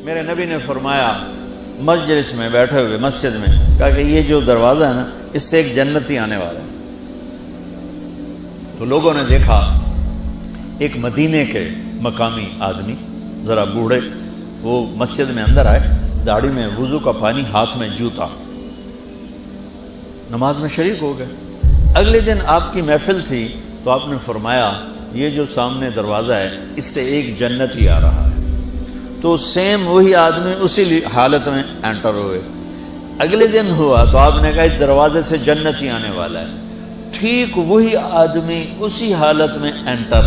میرے نبی نے فرمایا مجلس میں بیٹھے ہوئے مسجد میں، کہا کہ یہ جو دروازہ ہے نا اس سے ایک جنتی آنے والا ہے۔ تو لوگوں نے دیکھا ایک مدینے کے مقامی آدمی ذرا بوڑھے، وہ مسجد میں اندر آئے، داڑھی میں وضو کا پانی، ہاتھ میں جوتا، نماز میں شریک ہو گئے۔ اگلے دن آپ کی محفل تھی تو آپ نے فرمایا یہ جو سامنے دروازہ ہے اس سے ایک جنتی آ رہا ہے۔ تو سیم وہی آدمی اسی حالت میں انٹر ہوئے۔ اگلے دن ہوا تو آپ نے کہا اس دروازے سے جنتی آنے والا ہے، ٹھیک وہی آدمی اسی حالت میں انٹر۔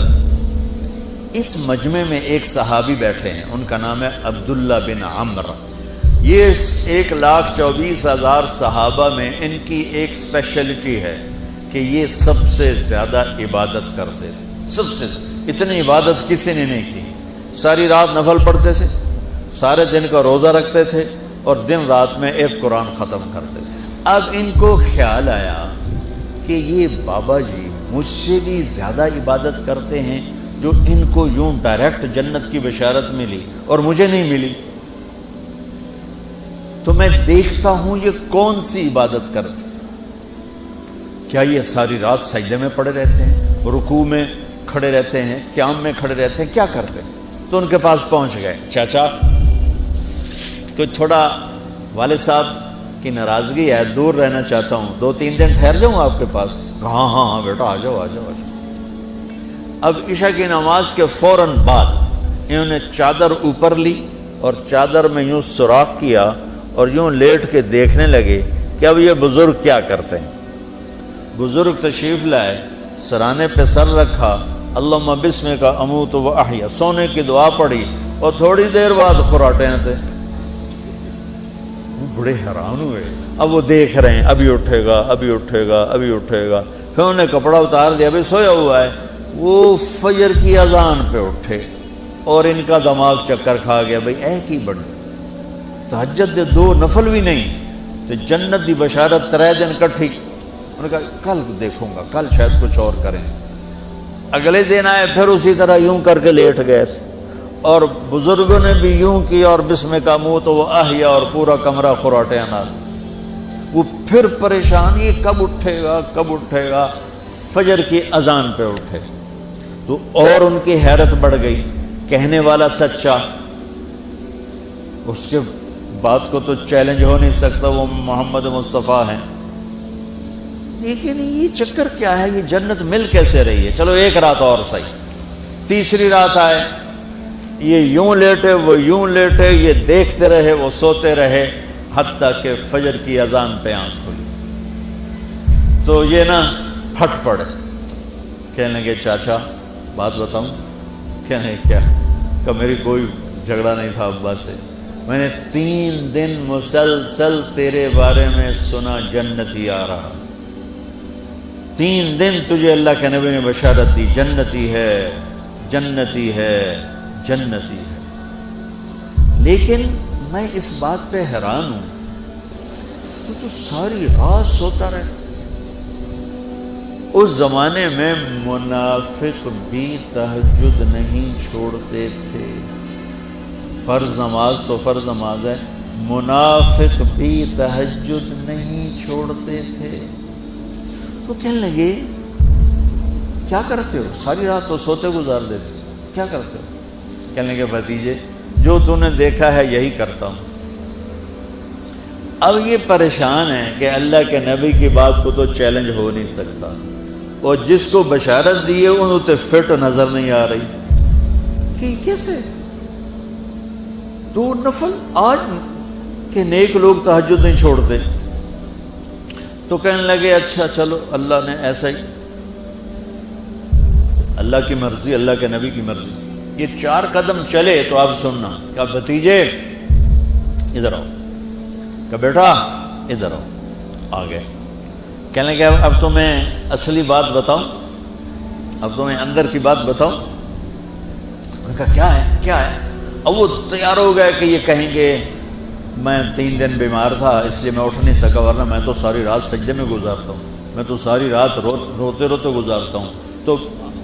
اس مجمع میں ایک صحابی بیٹھے ہیں، ان کا نام ہے عبداللہ بن عمرو۔ یہ 1,24,000 صحابہ میں ان کی ایک اسپیشلٹی ہے کہ یہ سب سے زیادہ عبادت کرتے تھے، سب سے اتنی عبادت کسی نے نہیں کی۔ ساری رات نفل پڑھتے تھے، سارے دن کا روزہ رکھتے تھے، اور دن رات میں ایک قرآن ختم کرتے تھے۔ اب ان کو خیال آیا کہ یہ بابا جی مجھ سے بھی زیادہ عبادت کرتے ہیں، جو ان کو یوں ڈائریکٹ جنت کی بشارت ملی اور مجھے نہیں ملی، تو میں دیکھتا ہوں یہ کون سی عبادت کرتے ہیں۔ کیا یہ ساری رات سجدے میں پڑے رہتے ہیں، رکوع میں کھڑے رہتے ہیں، قیام میں کھڑے رہتے ہیں، کیا کرتے ہیں؟ تو ان کے پاس پہنچ گئے، چاچا کوئی تھوڑا والد صاحب کی ناراضگی ہے، دور رہنا چاہتا ہوں، 2-3 دن ٹھہر جاؤں آپ کے پاس؟ ہاں ہاں ہاں بیٹا آ جاؤ آ جاؤ آ جاؤ۔ اب عشاء کی نماز کے فوراً بعد انہوں نے چادر اوپر لی اور چادر میں یوں سوراخ کیا اور یوں لیٹ کے دیکھنے لگے کہ اب یہ بزرگ کیا کرتے ہیں۔ بزرگ تشریف لائے، سرانے پہ سر رکھا، اللہم بسمک اموت و احیا، سونے کی دعا پڑھی، اور تھوڑی دیر بعد خراٹے تھے۔ بڑے حیران ہوئے، اب وہ دیکھ رہے ہیں ابھی اٹھے گا ابھی اٹھے گا ابھی اٹھے گا۔ پھر انہوں نے کپڑا اتار دیا، ابھی سویا ہوا ہے۔ وہ فجر کی اذان پہ اٹھے اور ان کا دماغ چکر کھا گیا، بھئی اے کی بڑی تہجد دے 2 نفل بھی نہیں تو جنت دی بشارت 3 دن کٹھی۔ انہوں نے کہا کل دیکھوں گا، کل شاید کچھ اور کریں۔ اگلے دن آئے، پھر اسی طرح یوں کر کے لیٹ گئے، اور بزرگوں نے بھی یوں کیا، اور بسمک اموت و احیا، اور پورا کمرہ خراٹے انار۔ وہ پھر پریشان، یہ کب اٹھے گا کب اٹھے گا؟ فجر کی اذان پہ اٹھے تو اور ان کی حیرت بڑھ گئی، کہنے والا سچا، اس کے بات کو تو چیلنج ہو نہیں سکتا، وہ محمد مصطفیٰ ہیں، لیکن یہ چکر کیا ہے، یہ جنت مل کیسے رہی ہے؟ چلو ایک رات اور صحیح۔ تیسری رات آئے، یہ یوں لیٹے وہ یوں لیٹے، یہ دیکھتے رہے وہ سوتے رہے، حتیٰ کہ فجر کی اذان پہ آنکھ کھلی تو یہ نا پھٹ پڑے، کہنے لگے چاچا بات بتاؤں؟ کہنے کیا؟ کہ میری کوئی جھگڑا نہیں تھا ابا سے، میں نے 3 دن مسلسل تیرے بارے میں سنا جنتی آ رہا، 3 دن تجھے اللہ کے نبی نے بشارت دی جنتی ہے جنتی ہے جنتی ہے، لیکن میں اس بات پہ حیران ہوں تو ساری رات سوتا رہتا۔ اس زمانے میں منافق بھی تہجد نہیں چھوڑتے تھے، فرض نماز تو فرض نماز ہے، منافق بھی تہجد نہیں چھوڑتے تھے۔ تو کہنے لگے کیا کرتے ہو؟ ساری رات تو سوتے گزار دیتے ہو، کیا کرتے ہو؟ کہنے لگے بھتیجے جو تو نے دیکھا ہے یہی کرتا ہوں۔ اب یہ پریشان ہے کہ اللہ کے نبی کی بات کو تو چیلنج ہو نہیں سکتا، اور جس کو بشارت دی ہے انہوں تے فٹ نظر نہیں آ رہی کہ کیسے 2 نفل آج کے نیک لوگ تہجد نہیں چھوڑتے۔ تو کہنے لگے اچھا چلو اللہ نے ایسا ہی، اللہ کی مرضی، اللہ کے نبی کی مرضی۔ یہ 4 قدم چلے تو آپ سننا، کہ بھتیجے ادھر آؤ، کہ بیٹا ادھر آؤ، آ گئے۔ کہنے لگے اب تو میں اصلی بات بتاؤں، اب تو میں اندر کی بات بتاؤں؟ انہوں نے کہا کیا ہے کیا ہے؟ اب وہ تیار ہو گئے کہ یہ کہیں گے میں 3 دن بیمار تھا اس لیے میں اٹھ نہیں سکا، ورنہ میں تو ساری رات سجدے میں گزارتا ہوں، میں تو ساری رات روتے روتے گزارتا ہوں۔ تو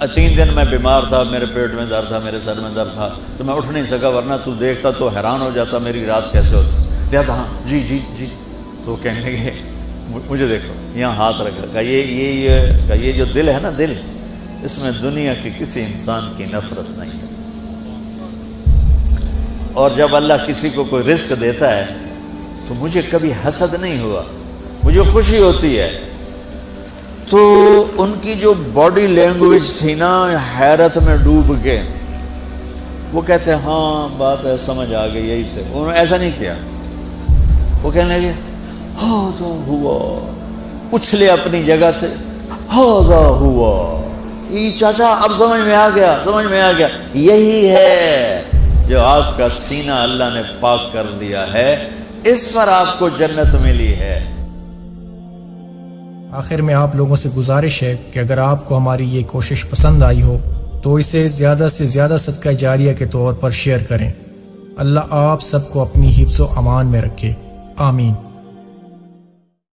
3 دن میں بیمار تھا، میرے پیٹ میں درد تھا، میرے سر میں درد تھا، تو میں اٹھ نہیں سکا، ورنہ تو دیکھتا تو حیران ہو جاتا میری رات کیسے ہوتی۔ کہتا ہاں جی جی جی، تو کہنے لگے مجھے دیکھو، یہاں ہاتھ رکھا، کہا یہ جو دل ہے نا، دل، اس میں دنیا کے کسی انسان کی نفرت نہیں ہے، اور جب اللہ کسی کو کوئی رزق دیتا ہے تو مجھے کبھی حسد نہیں ہوا، مجھے خوشی ہوتی ہے۔ تو ان کی جو باڈی لینگویج تھی نا، حیرت میں ڈوب کے وہ کہتے ہیں ہاں بات ہے، سمجھ آ گئی، یہی سے۔ انہوں نے ایسا نہیں کیا، وہ کہنے لگے ہاذا ہوا، اچھلے اپنی جگہ سے، ہاذا ہوا، یہ چاچا اب سمجھ میں آ گیا، سمجھ میں آ گیا، یہی ہے جو آپ کا سینہ اللہ نے پاک کر دیا ہے، اس پر آپ کو جنت ملی ہے۔ آخر میں آپ لوگوں سے گزارش ہے کہ اگر آپ کو ہماری یہ کوشش پسند آئی ہو تو اسے زیادہ سے زیادہ صدقہ جاریہ کے طور پر شیئر کریں۔ اللہ آپ سب کو اپنی حفظ و امان میں رکھے، آمین۔